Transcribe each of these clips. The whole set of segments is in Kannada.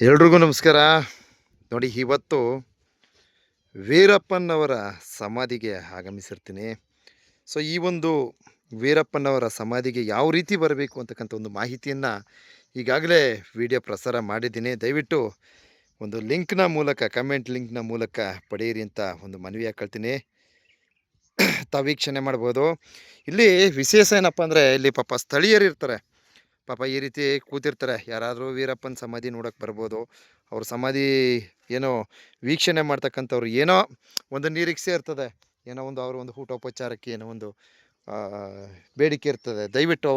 ಎಲ್ರಿಗೂ ನಮಸ್ಕಾರ. ನೋಡಿ, ಇವತ್ತು ವೀರಪ್ಪನವರ ಸಮಾಧಿಗೆ ಆಗಮಿಸಿರ್ತೀನಿ. ಸೊ ಈ ಒಂದು ವೀರಪ್ಪನವರ ಸಮಾಧಿಗೆ ಯಾವ ರೀತಿ ಬರಬೇಕು ಅಂತಕ್ಕಂಥ ಒಂದು ಮಾಹಿತಿಯನ್ನು ಈಗಾಗಲೇ ವಿಡಿಯೋ ಪ್ರಸಾರ ಮಾಡಿದ್ದೀನಿ. ದಯವಿಟ್ಟು ಒಂದು ಲಿಂಕ್ನ ಮೂಲಕ, ಕಮೆಂಟ್ ಲಿಂಕ್ನ ಮೂಲಕ ಪಡೆಯಿರಿ ಅಂತ ಒಂದು ಮನವಿ ಹಾಕೊಳ್ತೀನಿ. ತಾವು ವೀಕ್ಷಣೆ ಮಾಡ್ಬೋದು. ಇಲ್ಲಿ ವಿಶೇಷ ಏನಪ್ಪ ಅಂದರೆ, ಇಲ್ಲಿ ಪಾಪ ಸ್ಥಳೀಯರು ಇರ್ತಾರೆ. ಪಾಪ ಈ ರೀತಿ ಕೂತಿರ್ತಾರೆ. ಯಾರಾದರೂ ವೀರಪ್ಪನ ಸಮಾಧಿ ನೋಡೋಕೆ ಬರ್ಬೋದು. ಅವ್ರ ಸಮಾಧಿ ಏನೋ ವೀಕ್ಷಣೆ ಮಾಡ್ತಕ್ಕಂಥವ್ರು ಏನೋ ಒಂದು ನಿರೀಕ್ಷೆ ಇರ್ತದೆ. ಏನೋ ಒಂದು ಅವರ ಒಂದು ಊಟೋಪಚಾರಕ್ಕೆ ಏನೋ ಒಂದು ಬೇಡಿಕೆ ಇರ್ತದೆ. ದಯವಿಟ್ಟು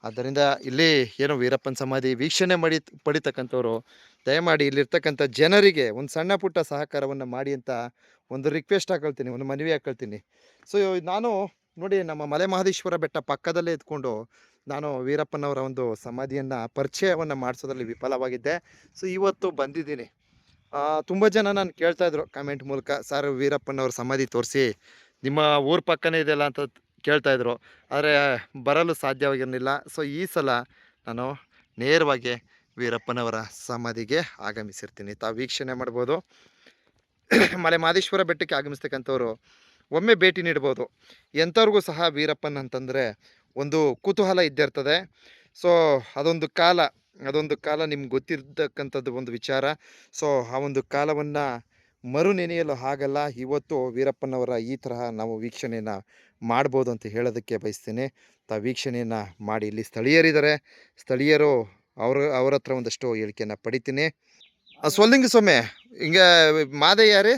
ಆದ್ದರಿಂದ ಇಲ್ಲಿ ಏನೋ ವೀರಪ್ಪನ ಸಮಾಧಿ ವೀಕ್ಷಣೆ ಪಡಿತಕ್ಕಂಥವ್ರು ದಯಮಾಡಿ ಇಲ್ಲಿರ್ತಕ್ಕಂಥ ಜನರಿಗೆ ಒಂದು ಸಣ್ಣ ಪುಟ್ಟ ಸಹಕಾರವನ್ನು ಮಾಡಿ ಅಂತ ಒಂದು ರಿಕ್ವೆಸ್ಟ್ ಹಾಕೊಳ್ತೀನಿ, ಒಂದು ಮನವಿ ಹಾಕೊಳ್ತೀನಿ. ಸೊ ನಾನು ನೋಡಿ, ನಮ್ಮ ಮಲೆ ಮಹದೇಶ್ವರ ಬೆಟ್ಟ ಪಕ್ಕದಲ್ಲೇ ಇದ್ಕೊಂಡು ನಾನು ವೀರಪ್ಪನವರ ಒಂದು ಸಮಾಧಿಯನ್ನು ಪರಿಚಯವನ್ನು ಮಾಡಿಸೋದ್ರಲ್ಲಿ ವಿಫಲವಾಗಿದ್ದೆ. ಸೊ ಇವತ್ತು ಬಂದಿದ್ದೀನಿ. ತುಂಬ ಜನ ನಾನು ಕೇಳ್ತಾಯಿದ್ರು ಕಮೆಂಟ್ ಮೂಲಕ, ಸರ್ ವೀರಪ್ಪನವ್ರ ಸಮಾಧಿ ತೋರಿಸಿ, ನಿಮ್ಮ ಊರ ಪಕ್ಕನೇ ಇದೆಯಲ್ಲ ಅಂತ ಕೇಳ್ತಾಯಿದ್ರು. ಆದರೆ ಬರಲು ಸಾಧ್ಯವಾಗಿರಲಿಲ್ಲ. ಸೊ ಈ ಸಲ ನಾನು ನೇರವಾಗಿ ವೀರಪ್ಪನವರ ಸಮಾಧಿಗೆ ಆಗಮಿಸಿರ್ತೀನಿ. ತಾವು ವೀಕ್ಷಣೆ ಮಾಡ್ಬೋದು. ಮಲೆ ಮಹದೇಶ್ವರ ಬೆಟ್ಟಕ್ಕೆ ಆಗಮಿಸ್ತಕ್ಕಂಥವ್ರು ಒಮ್ಮೆ ಭೇಟಿ ನೀಡ್ಬೋದು. ಎಂಥವ್ರಿಗೂ ಸಹ ವೀರಪ್ಪನ್ ಅಂತಂದರೆ ಒಂದು ಕುತೂಹಲ ಇದ್ದಿರ್ತದೆ. ಸೊ ಅದೊಂದು ಕಾಲ ನಿಮ್ಗೆ ಗೊತ್ತಿರ್ತಕ್ಕಂಥದ್ದು ಒಂದು ವಿಚಾರ. ಸೊ ಆ ಒಂದು ಕಾಲವನ್ನು ಮರು ನೆನೆಯಲು ಆಗಲ್ಲ. ಇವತ್ತು ವೀರಪ್ಪನವರ ಈ ತರಹ ನಾವು ವೀಕ್ಷಣೆಯನ್ನು ಮಾಡ್ಬೋದು ಅಂತ ಹೇಳೋದಕ್ಕೆ ಬಯಸ್ತೀನಿ. ತಾವು ವೀಕ್ಷಣೆಯನ್ನು ಮಾಡಿ. ಇಲ್ಲಿ ಸ್ಥಳೀಯರಿದ್ದಾರೆ. ಸ್ಥಳೀಯರು ಅವ್ರ ಹತ್ರ ಒಂದಷ್ಟು ಹೇಳಿಕೆಯನ್ನು ಪಡಿತೀನಿ. ಸೊಲ್ಲಿಂಗ ಸೊಮ್ಮೆ ಹಿಂಗೆ ಮಾದೆ ಯಾರೇ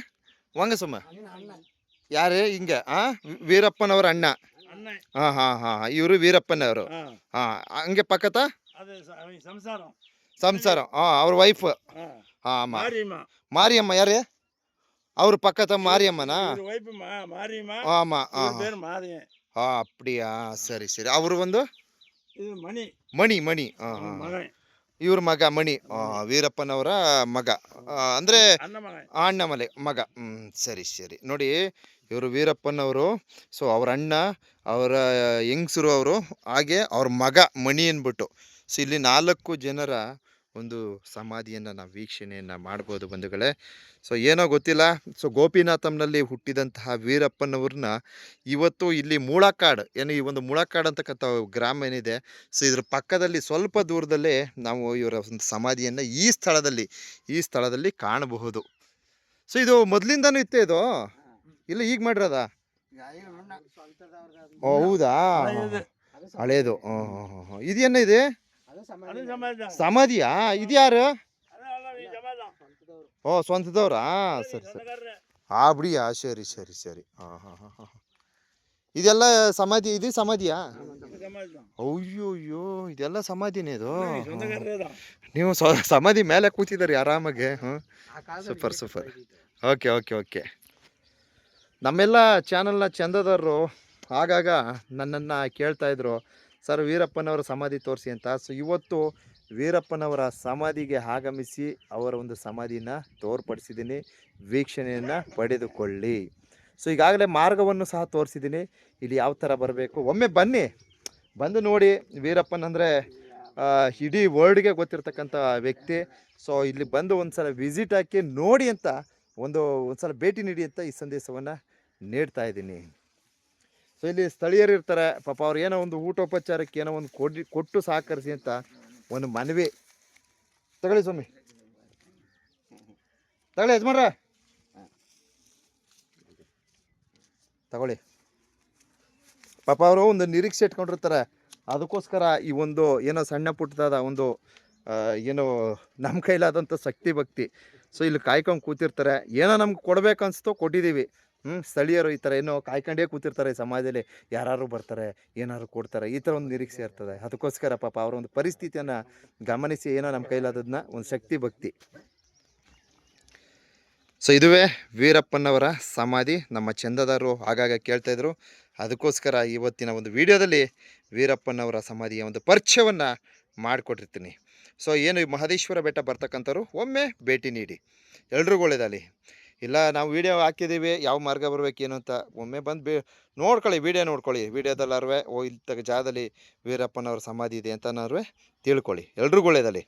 ವಂಗ ಸೊಮ್ಮೆ ಯಾರೇ ಹಿಂಗೆ ವೀರಪ್ಪನವರ ಅಣ್ಣ. ಹಾಂ ಇವರು ವೀರಪ್ಪನವರು. ಹಂಗೆ ಪಕ್ಕತ ಸಂಸಾರ ಅವ್ರ ವೈಫ್. ಮಾರಿಯಮ್ಮ ಯಾರೇ ಅವ್ರ ಪಕ್ಕತ ಮಾರಿಯಮ್ಮನಾ? ಅಪ್ಪಡಿಯಾ, ಸರಿ ಸರಿ. ಅವರು ಒಂದು ಮಣಿ. ಇವ್ರ ಮಗ ಮಣಿ, ವೀರಪ್ಪನವರ ಮಗ, ಅಂದರೆ ಅಣ್ಣ ಮಗ. ಸರಿ ಸರಿ. ನೋಡಿ, ಇವರು ವೀರಪ್ಪನವರು. ಸೊ ಅವ್ರ ಅಣ್ಣ, ಅವರ ಹೆಂಗಸರು ಅವರು, ಹಾಗೆ ಅವ್ರ ಮಗ ಮಣಿ ಅಂದ್ಬಿಟ್ಟು. ಸೊ ಇಲ್ಲಿ 4 ಜನರ ಒಂದು ಸಮಾಧಿಯನ್ನು ನಾವು ವೀಕ್ಷಣೆಯನ್ನು ಮಾಡ್ಬೋದು ಬಂಧುಗಳೇ. ಸೊ ಏನೋ ಗೊತ್ತಿಲ್ಲ. ಸೊ ಗೋಪಿನಾಥಂನಲ್ಲಿ ಹುಟ್ಟಿದಂತಹ ವೀರಪ್ಪನವ್ರನ್ನ ಇವತ್ತು ಇಲ್ಲಿ ಮುಳಕಾಡು, ಏನು ಈ ಒಂದು ಮುಳಕಾಡು ಅಂತಕ್ಕಂಥ ಗ್ರಾಮ ಏನಿದೆ, ಸೊ ಇದ್ರ ಪಕ್ಕದಲ್ಲಿ ಸ್ವಲ್ಪ ದೂರದಲ್ಲೇ ನಾವು ಇವರ ಒಂದು ಸಮಾಧಿಯನ್ನು ಈ ಸ್ಥಳದಲ್ಲಿ ಕಾಣಬಹುದು. ಸೊ ಇದು ಮೊದಲಿಂದನೂ ಇತ್ತೆ ಇದು, ಇಲ್ಲ ಈಗ ಮಾಡಿರೋದಾ? ಹೌದಾ, ಹಳೇದು. ಇದೇನ ಇದೆ ಸಮಾಧಿಯಾ? ಇದ್ಯಾರು? ಸ್ವಂತದವ್ರಾ? ಸರಿ ಸರಿ. ಬಿಡಿಯಾ, ಸರಿ ಸರಿ ಸರಿ. ಇದೆಲ್ಲ ಸಮಾಧಿ, ಇದು ಸಮಾಧಿಯಾ? ಅಯ್ಯೋ, ಇದೆಲ್ಲ ಸಮಾಧಿನೇ ಇದು. ನೀವು ಸಮಾಧಿ ಮೇಲೆ ಕೂತಿದ್ದಾರೆ ಆರಾಮಾಗೆ. ಸೂಪರ್. ಓಕೆ. ನಮ್ಮೆಲ್ಲ ಚಾನಲ್ನ ಚಂದದಾರರು ಆಗಾಗ ನನ್ನನ್ನು ಕೇಳ್ತಾಯಿದ್ರು, ಸರ್ ವೀರಪ್ಪನವರ ಸಮಾಧಿ ತೋರಿಸಿ ಅಂತ. ಸೊ ಇವತ್ತು ವೀರಪ್ಪನವರ ಸಮಾಧಿಗೆ ಆಗಮಿಸಿ ಅವರ ಒಂದು ಸಮಾಧಿನ ತೋರ್ಪಡಿಸಿದ್ದೀನಿ. ವೀಕ್ಷಣೆಯನ್ನು ಪಡೆದುಕೊಳ್ಳಿ. ಸೊ ಈಗಾಗಲೇ ಮಾರ್ಗವನ್ನು ಸಹ ತೋರಿಸಿದ್ದೀನಿ, ಇಲ್ಲಿ ಯಾವ ಥರ ಬರಬೇಕು. ಒಮ್ಮೆ ಬಂದು ನೋಡಿ. ವೀರಪ್ಪನ್ ಅಂದರೆ ಇಡೀ ವರ್ಲ್ಡ್ಗೆ ಗೊತ್ತಿರ್ತಕ್ಕಂಥ ವ್ಯಕ್ತಿ. ಸೊ ಇಲ್ಲಿ ಬಂದು ಒಂದು ಸಲ ವಿಸಿಟ್ ಹಾಕಿ ನೋಡಿ ಅಂತ, ಒಂದು ಸಲ ಭೇಟಿ ನೀಡಿ ಅಂತ ಈ ಸಂದೇಶವನ್ನು ನೀಡ್ತಾ ಇದ್ದೀನಿ. ಸೊ ಇಲ್ಲಿ ಸ್ಥಳೀಯರು ಇರ್ತಾರೆ ಪಾಪ, ಅವ್ರು ಏನೋ ಒಂದು ಊಟೋಪಚಾರಕ್ಕೆ ಏನೋ ಒಂದು ಕೊಟ್ಟು ಸಹಕರಿಸಿ ಅಂತ ಒಂದು ಮನವಿ. ತಗೊಳ್ಳಿ ಸ್ವಾಮಿ, ತಗೊಳ್ಳಿ ಯಜಮಾನ್ರ, ತಗೊಳ್ಳಿ. ಪಾಪ ಅವರು ಒಂದು ನಿರೀಕ್ಷೆ ಇಟ್ಕೊಂಡಿರ್ತಾರೆ. ಅದಕ್ಕೋಸ್ಕರ ಈ ಒಂದು ಏನೋ ಸಣ್ಣ ಪುಟ್ಟದಾದ ಒಂದು ಏನೋ ನಮ್ಮ ಕೈಲಾದಂಥ ಶಕ್ತಿ ಭಕ್ತಿ. ಸೊ ಇಲ್ಲಿ ಕಾಯ್ಕೊಂಡು ಕೂತಿರ್ತಾರೆ. ಏನೋ ನಮ್ಗೆ ಕೊಡ್ಬೇಕು ಅನಿಸ್ತೋ ಕೊಟ್ಟಿದ್ದೀವಿ. ಸ್ಥಳೀಯರು ಈ ಥರ ಏನೋ ಕಾಯ್ಕೊಂಡೇ ಕೂತಿರ್ತಾರೆ. ಸಮಾಜದಲ್ಲಿ ಯಾರು ಬರ್ತಾರೆ, ಏನಾದ್ರು ಕೊಡ್ತಾರೆ, ಈ ಥರ ಒಂದು ನಿರೀಕ್ಷೆ ಇರ್ತದೆ. ಅದಕ್ಕೋಸ್ಕರ ಪಾಪ ಅವರ ಒಂದು ಪರಿಸ್ಥಿತಿಯನ್ನು ಗಮನಿಸಿ ಏನೋ ನಮ್ಮ ಕೈಲಾದದನ್ನ ಒಂದು ಶಕ್ತಿ ಭಕ್ತಿ. ಸೊ ಇದುವೇ ವೀರಪ್ಪನವರ ಸಮಾಧಿ. ನಮ್ಮ ಚಂದದಾರರು ಆಗಾಗ ಕೇಳ್ತಾಯಿದ್ರು, ಅದಕ್ಕೋಸ್ಕರ ಇವತ್ತಿನ ಒಂದು ವಿಡಿಯೋದಲ್ಲಿ ವೀರಪ್ಪನವರ ಸಮಾಧಿಯ ಒಂದು ಪರಿಚಯವನ್ನು ಮಾಡಿಕೊಟ್ಟಿರ್ತೀನಿ. ಸೊ ಏನು ಮಹದೇಶ್ವರ ಬೆಟ್ಟ ಬರ್ತಕ್ಕಂಥವ್ರು ಒಮ್ಮೆ ಭೇಟಿ ನೀಡಿ. ಎಲ್ರಿಗೂ ಒಳ್ಳೆಯದಲ್ಲಿ. ಇಲ್ಲ ನಾವು ವಿಡಿಯೋ ಹಾಕಿದ್ದೀವಿ, ಯಾವ ಮಾರ್ಗ ಬರಬೇಕೇನು ಅಂತ ಒಮ್ಮೆ ಬಂದು ನೋಡ್ಕೊಳ್ಳಿ, ವಿಡಿಯೋ ನೋಡ್ಕೊಳ್ಳಿ. ವಿಡಿಯೋದಲ್ಲಾರುವೆ ಇಂಥ ಜಾಗದಲ್ಲಿ ವೀರಪ್ಪನವ್ರ ಸಮಾಧಿ ಇದೆ ಅಂತನಾರುವೆ ತಿಳ್ಕೊಳ್ಳಿ. ಎಲ್ರಿಗೂ ಒಳ್ಳೆಯದಲ್ಲಿ.